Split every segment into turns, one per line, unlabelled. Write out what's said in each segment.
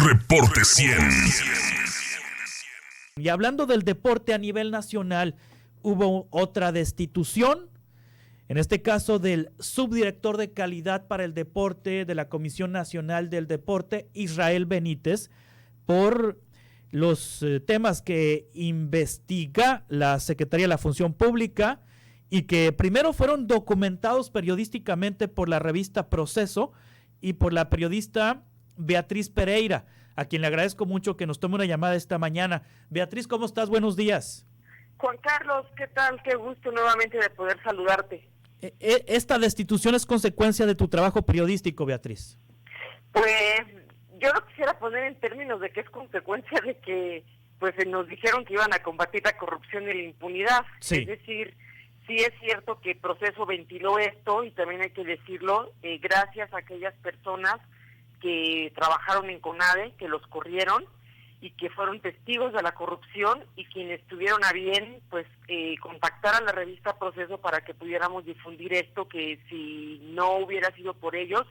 Reporte 100.
Y hablando del deporte a nivel nacional, hubo otra destitución, en este caso del subdirector de calidad para el deporte de la Comisión Nacional del Deporte, Israel Benítez, por los temas que investiga la Secretaría de la Función Pública y que primero fueron documentados periodísticamente por la revista Proceso y por la periodista Beatriz Pereira, a quien le agradezco mucho que nos tome una llamada esta mañana. Beatriz, ¿cómo estás? Buenos días.
Juan Carlos, ¿qué tal? Qué gusto nuevamente de poder saludarte.
¿Esta destitución es consecuencia de tu trabajo periodístico, Beatriz?
Pues yo lo quisiera poner en términos de que es consecuencia de que pues nos dijeron que iban a combatir la corrupción y la impunidad.
Sí.
Es decir, sí es cierto que el Proceso ventiló esto y también hay que decirlo, gracias a aquellas personas que trabajaron en CONADE, que los corrieron y que fueron testigos de la corrupción y quienes tuvieron a bien pues contactar a la revista Proceso para que pudiéramos difundir esto, que si no hubiera sido por ellos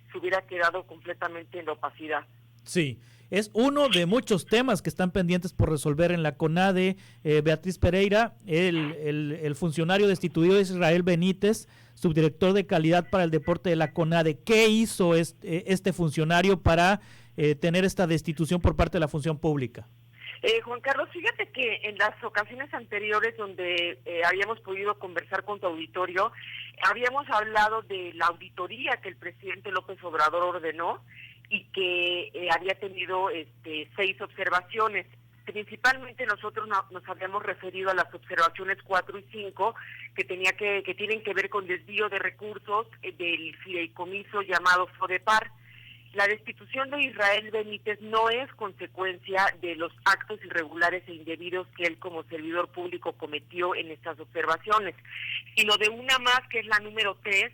se hubiera quedado completamente en la opacidad.
Sí, es uno de muchos temas que están pendientes por resolver en la CONADE. Beatriz Pereira, el funcionario destituido es Israel Benítez, subdirector de calidad para el deporte de la CONADE. ¿Qué hizo este funcionario para tener esta destitución por parte de la función pública?
Juan Carlos, fíjate que en las ocasiones anteriores donde habíamos podido conversar con tu auditorio, habíamos hablado de la auditoría que el presidente López Obrador ordenó y que había tenido 6 observaciones. Principalmente nosotros nos habíamos referido a las observaciones 4 y 5 que tienen que ver con desvío de recursos del fideicomiso llamado FODEPAR. La destitución de Israel Benítez no es consecuencia de los actos irregulares e indebidos que él como servidor público cometió en estas observaciones, sino de una más que es la número 3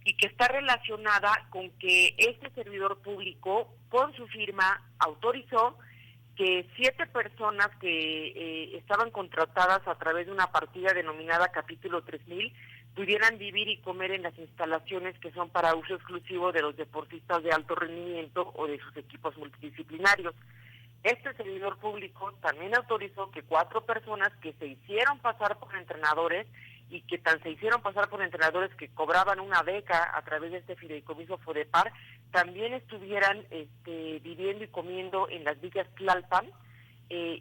y que está relacionada con que este servidor público con su firma autorizó que 7 personas que estaban contratadas a través de una partida denominada Capítulo 3000 pudieran vivir y comer en las instalaciones que son para uso exclusivo de los deportistas de alto rendimiento o de sus equipos multidisciplinarios. Este servidor público también autorizó que 4 personas que se hicieron pasar por entrenadores y que tan se hicieron pasar por entrenadores que cobraban una beca a través de este fideicomiso FODEPAR, también estuvieran viviendo y comiendo en las villas Tlalpan,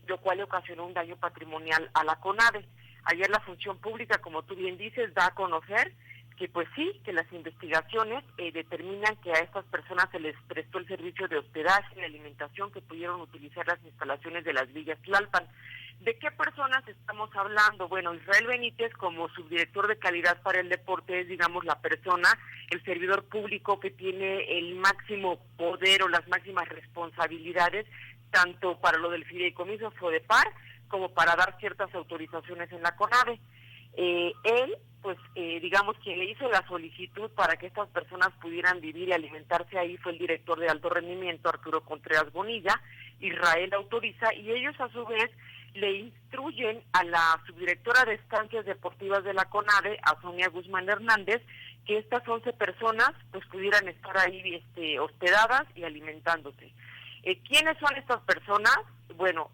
lo cual le ocasionó un daño patrimonial a la CONADE. Ayer la función pública, como tú bien dices, da a conocer que pues sí, que las investigaciones determinan que a estas personas se les prestó el servicio de hospedaje y alimentación que pudieron utilizar las instalaciones de las villas Tlalpan. ¿De qué personas estamos hablando? Bueno, Israel Benítez, como subdirector de calidad para el deporte, es, digamos, la persona, el servidor público que tiene el máximo poder o las máximas responsabilidades, tanto para lo del fideicomiso FODEPAR, como para dar ciertas autorizaciones en la CONADE. Él, pues, digamos, quien le hizo la solicitud para que estas personas pudieran vivir y alimentarse ahí fue el director de alto rendimiento, Arturo Contreras Bonilla. Israel autoriza y ellos a su vez le instruyen a la subdirectora de estancias deportivas de la CONADE, a Sonia Guzmán Hernández, que estas 11 personas pues pudieran estar ahí hospedadas y alimentándose. ¿Quiénes son estas personas? Bueno,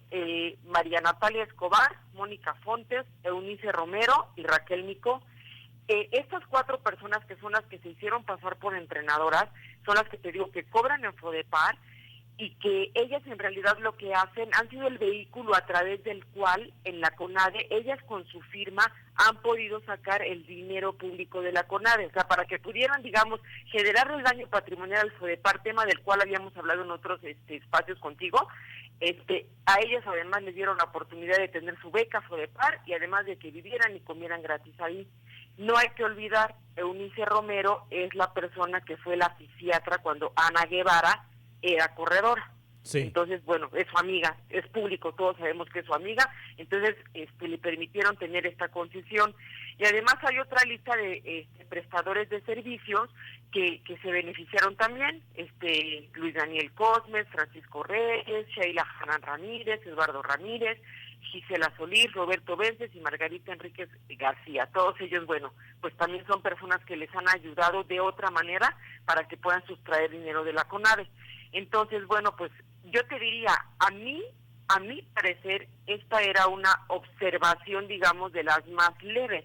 María Natalia Escobar, Mónica Fontes, Eunice Romero y Raquel Mico. Estas 4 personas que son las que se hicieron pasar por entrenadoras, son las que te digo que cobran en FODEPAR y que ellas en realidad lo que hacen, han sido el vehículo a través del cual en la CONADE, ellas con su firma han podido sacar el dinero público de la CONADE, o sea, para que pudieran, digamos, generar el daño patrimonial al FODEPAR, tema del cual habíamos hablado en otros espacios contigo. A ellas además les dieron la oportunidad de tener su beca FODEPAR y además de que vivieran y comieran gratis ahí. No hay que olvidar, Eunice Romero es la persona que fue la fisiatra cuando Ana Guevara era corredora. Sí. Entonces, bueno, es su amiga, es público, todos sabemos que es su amiga, entonces le permitieron tener esta concesión. Y además hay otra lista de prestadores de servicios que se beneficiaron también, Luis Daniel Cosmes, Francisco Reyes, Sheila Hanan Ramírez, Eduardo Ramírez, Gisela Solís, Roberto Vences y Margarita Enríquez García. Todos ellos, bueno, pues también son personas que les han ayudado de otra manera para que puedan sustraer dinero de la CONADE. Entonces, bueno, pues yo te diría, a mi parecer, esta era una observación, digamos, de las más leves.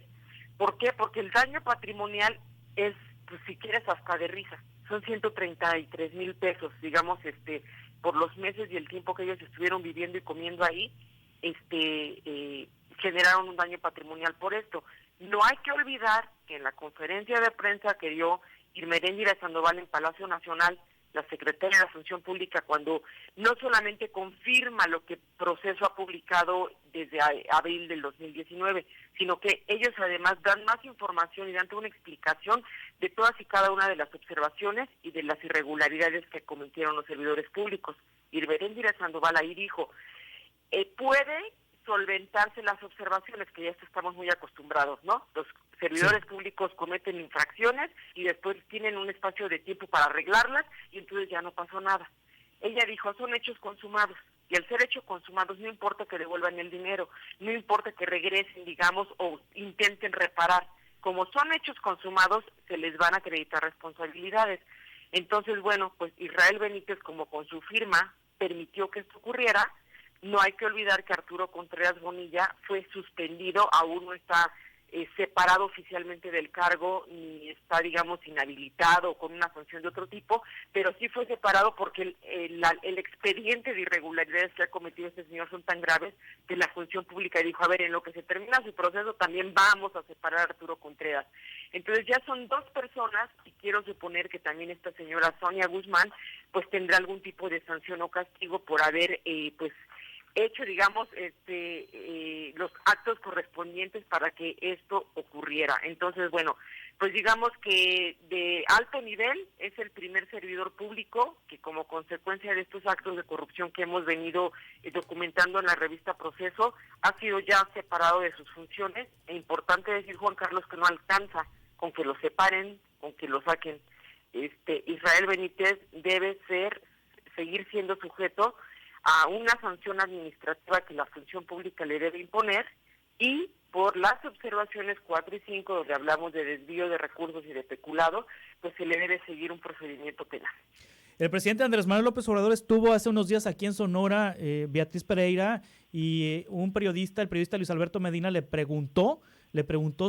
¿Por qué? Porque el daño patrimonial es, pues si quieres, hasta de risa. Son 133,000 pesos, digamos, por los meses y el tiempo que ellos estuvieron viviendo y comiendo ahí, generaron un daño patrimonial por esto. No hay que olvidar que en la conferencia de prensa que dio Irmeréndira Sandoval en Palacio Nacional, la secretaria de la Función Pública, cuando no solamente confirma lo que Proceso ha publicado desde abril del 2019, sino que ellos además dan más información y dan toda una explicación de todas y cada una de las observaciones y de las irregularidades que cometieron los servidores públicos. Irmeréndira Sandoval ahí dijo, puede solventarse las observaciones, que ya estamos muy acostumbrados, ¿no? Los servidores públicos cometen infracciones y después tienen un espacio de tiempo para arreglarlas y entonces ya no pasó nada. Ella dijo, son hechos consumados, y al ser hechos consumados no importa que devuelvan el dinero, no importa que regresen, digamos, o intenten reparar. Como son hechos consumados, se les van a acreditar responsabilidades. Entonces, bueno, pues Israel Benítez, como con su firma permitió que esto ocurriera, no hay que olvidar que Arturo Contreras Bonilla fue suspendido, aún no está separado oficialmente del cargo, ni está, digamos, inhabilitado o con una sanción de otro tipo, pero sí fue separado porque el expediente de irregularidades que ha cometido este señor son tan graves que la Función Pública dijo, a ver, en lo que se termina su proceso también vamos a separar a Arturo Contreras. Entonces ya son 2 personas, y quiero suponer que también esta señora Sonia Guzmán, pues tendrá algún tipo de sanción o castigo por haber, hecho, digamos, los actos correspondientes para que esto ocurriera. Entonces, bueno, pues digamos que de alto nivel es el primer servidor público que, como consecuencia de estos actos de corrupción que hemos venido documentando en la revista Proceso, ha sido ya separado de sus funciones. Es importante decir, Juan Carlos, que no alcanza con que lo separen, con que lo saquen. Israel Benítez debe seguir siendo sujeto a una sanción administrativa que la Función Pública le debe imponer, y por las observaciones 4 y 5, donde hablamos de desvío de recursos y de peculado, pues se le debe seguir un procedimiento penal.
El presidente Andrés Manuel López Obrador estuvo hace unos días aquí en Sonora, Beatriz Pereira, y un periodista, el periodista Luis Alberto Medina, le preguntó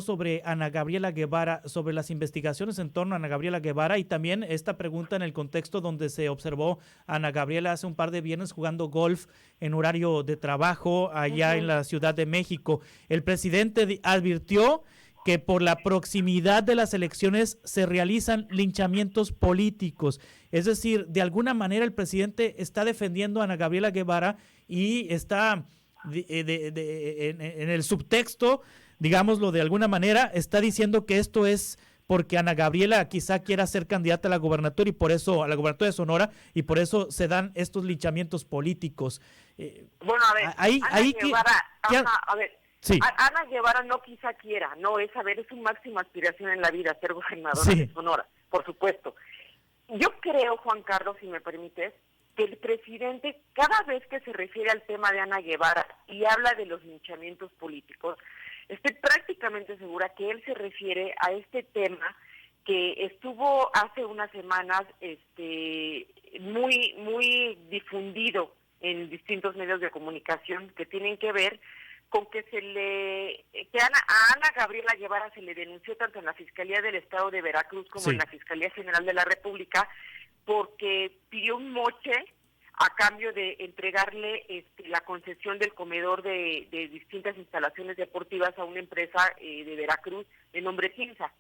sobre Ana Gabriela Guevara, sobre las investigaciones en torno a Ana Gabriela Guevara, y también esta pregunta en el contexto donde se observó a Ana Gabriela hace un par de viernes jugando golf en horario de trabajo allá en la Ciudad de México. El presidente advirtió que por la proximidad de las elecciones se realizan linchamientos políticos. Es decir, de alguna manera el presidente está defendiendo a Ana Gabriela Guevara y está en el subtexto, digámoslo de alguna manera, está diciendo que esto es porque Ana Gabriela quizá quiera ser candidata a la gobernatura, y por eso, a la gobernatura de Sonora, y por eso se dan estos linchamientos políticos.
Bueno, a ver, a ver, sí. Ana Guevara no quizá quiera, no es, es su máxima aspiración en la vida, ser gobernadora de Sonora, por supuesto. Yo creo, Juan Carlos, si me permites, que el presidente, cada vez que se refiere al tema de Ana Guevara y habla de los linchamientos políticos, estoy prácticamente segura que él se refiere a este tema que estuvo hace unas semanas muy difundido en distintos medios de comunicación, que tienen que ver con que a Ana Gabriela Guevara se le denunció tanto en la Fiscalía del Estado de Veracruz como en la Fiscalía General de la República, porque pidió un moche a cambio de entregarle la concesión del comedor de distintas instalaciones deportivas a una empresa de Veracruz de nombre Cinza.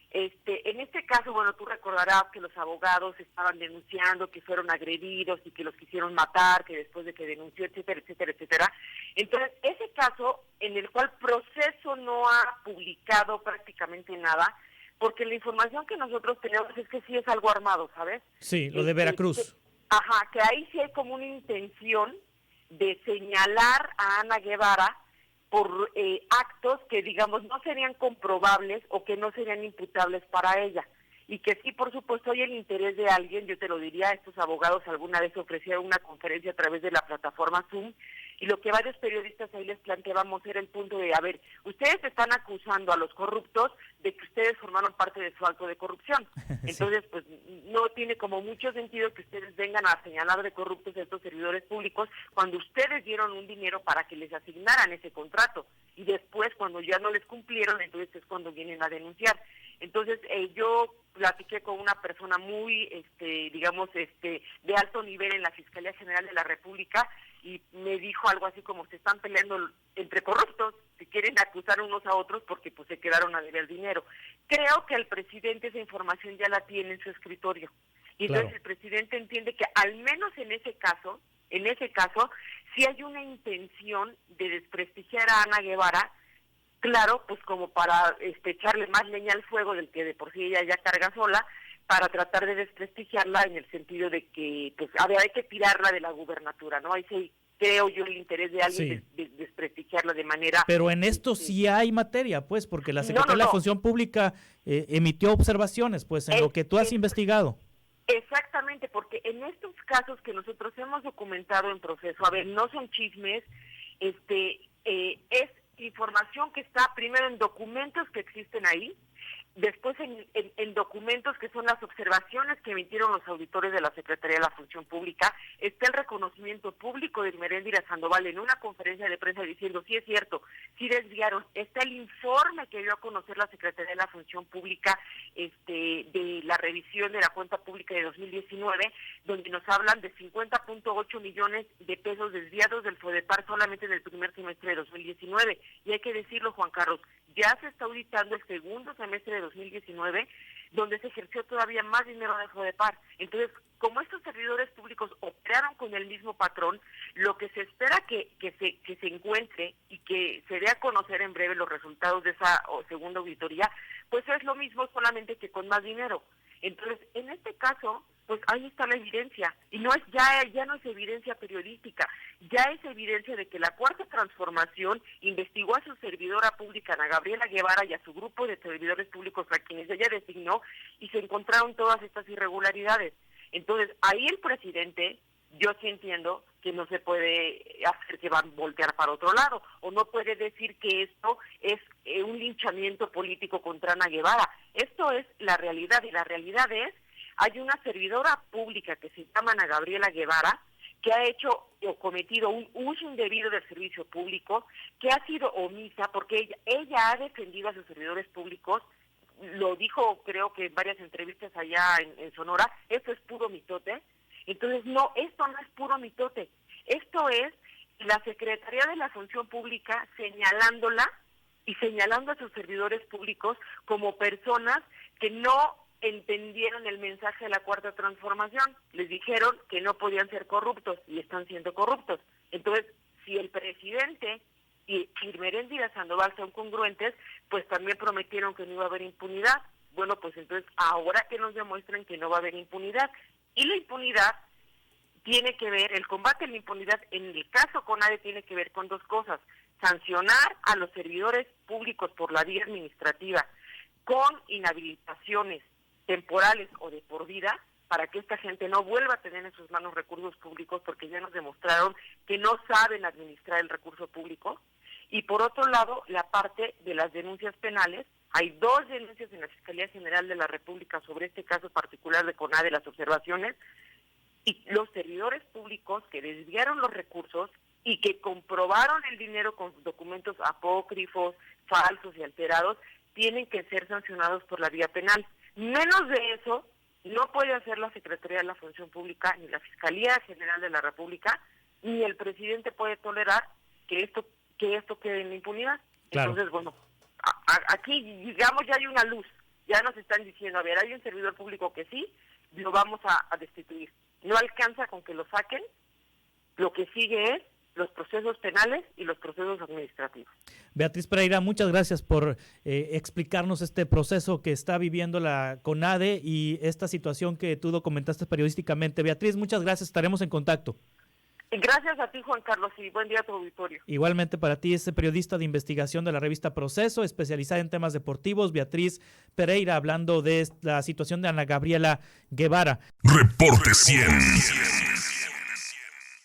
En este caso, bueno, tú recordarás que los abogados estaban denunciando que fueron agredidos y que los quisieron matar, que después de que denunció, etcétera, etcétera, etcétera. Entonces, ese caso en el cual Proceso no ha publicado prácticamente nada, porque la información que nosotros tenemos es que sí es algo armado, ¿sabes?
Sí, lo de Veracruz.
Que ahí sí hay como una intención de señalar a Ana Guevara por actos que, digamos, no serían comprobables o que no serían imputables para ella. Y que sí, por supuesto, hay el interés de alguien, yo te lo diría, estos abogados alguna vez ofrecieron una conferencia a través de la plataforma Zoom, Y lo que varios periodistas ahí les planteábamos era el punto de, a ver, ustedes están acusando a los corruptos de que ustedes formaron parte de su acto de corrupción. Entonces, pues no tiene como mucho sentido que ustedes vengan a señalar de corruptos a estos servidores públicos cuando ustedes dieron un dinero para que les asignaran ese contrato. Y después, cuando ya no les cumplieron, entonces es cuando vienen a denunciar. Entonces, yo platiqué con una persona muy, de alto nivel en la Fiscalía General de la República y me dijo algo así como se están peleando entre corruptos, se quieren acusar unos a otros porque pues se quedaron a deber dinero. Creo que el presidente esa información ya la tiene en su escritorio. Y entonces el presidente entiende que al menos en ese caso, sí hay una intención de desprestigiar a Ana Guevara. Claro, pues como para echarle más leña al fuego del que de por sí ella ya carga sola, para tratar de desprestigiarla en el sentido de que, pues, a ver, hay que tirarla de la gubernatura, ¿no? Ahí sí creo yo el interés de alguien de desprestigiarla de manera...
Pero en esto sí hay materia, pues, porque la Secretaría de la Función Pública emitió observaciones, pues, en lo que tú has investigado.
Exactamente, porque en estos casos que nosotros hemos documentado en proceso, a ver, no son chismes, es información que está primero en documentos que existen ahí, después en documentos que son las observaciones que emitieron los auditores de la Secretaría de la Función Pública, está el reconocimiento público de Irmeréndira Sandoval en una conferencia de prensa diciendo, sí es cierto, sí desviaron, está el informe que dio a conocer la Secretaría de la Función Pública de la revisión de la cuenta pública de 2019, donde nos hablan de 50.8 millones de pesos desviados del FODEPAR solamente en el primer semestre de 2019, y hay que decirlo, Juan Carlos, ya se está auditando el segundo semestre de 2019, donde se ejerció todavía más dinero de FODEPAR. Entonces, como estos servidores públicos operaron con el mismo patrón, lo que se espera que se encuentre y que se dé a conocer en breve los resultados de esa segunda auditoría, pues es lo mismo, solamente que con más dinero. Entonces, en este caso, pues ahí está la evidencia, y no es ya no es evidencia periodística, ya es evidencia de que la Cuarta Transformación investigó a su servidora pública, Ana Gabriela Guevara, y a su grupo de servidores públicos a quienes ella designó, y se encontraron todas estas irregularidades. Entonces, ahí el presidente, yo sí entiendo que no se puede hacer que van a voltear para otro lado, o no puede decir que esto es un linchamiento político contra Ana Guevara. Esto es la realidad, y la realidad es, hay una servidora pública que se llama Ana Gabriela Guevara, que ha hecho o cometido un uso indebido del servicio público, que ha sido omisa, porque ella ha defendido a sus servidores públicos, lo dijo creo que en varias entrevistas allá en Sonora, esto es puro mitote. Entonces, no, esto no es puro mitote, esto es la Secretaría de la Función Pública señalándola y señalando a sus servidores públicos como personas que no entendieron el mensaje de la Cuarta Transformación. Les dijeron que no podían ser corruptos y están siendo corruptos. Entonces, si el presidente y Irmeréndira Sandoval son congruentes, pues también prometieron que no iba a haber impunidad. Bueno, pues entonces ahora que nos demuestren que no va a haber impunidad. Y la impunidad tiene que ver, el combate a la impunidad en el caso CONADE tiene que ver con dos cosas: sancionar a los servidores públicos por la vía administrativa con inhabilitaciones temporales o de por vida, para que esta gente no vuelva a tener en sus manos recursos públicos, porque ya nos demostraron que no saben administrar el recurso público. Y por otro lado, la parte de las denuncias penales. Hay 2 denuncias en la Fiscalía General de la República sobre este caso particular de CONADE, las observaciones, y los servidores públicos que desviaron los recursos y que comprobaron el dinero con documentos apócrifos, falsos y alterados, tienen que ser sancionados por la vía penal. Menos de eso no puede hacer la Secretaría de la Función Pública, ni la Fiscalía General de la República, ni el presidente puede tolerar que esto quede en la impunidad. Claro. Entonces, bueno, aquí, digamos, ya hay una luz, ya nos están diciendo, a ver, hay un servidor público que sí, lo vamos a destituir. No alcanza con que lo saquen, lo que sigue es los procesos penales y los procesos administrativos.
Beatriz Pereira, muchas gracias por explicarnos este proceso que está viviendo la CONADE y esta situación que tú documentaste periodísticamente. Beatriz, muchas gracias, estaremos en contacto.
Gracias a ti, Juan Carlos, y buen día a tu auditorio.
Igualmente para ti, es periodista de investigación de la revista Proceso, especializada en temas deportivos, Beatriz Pereira, hablando de la situación de Ana Gabriela Guevara.
Reporte 100.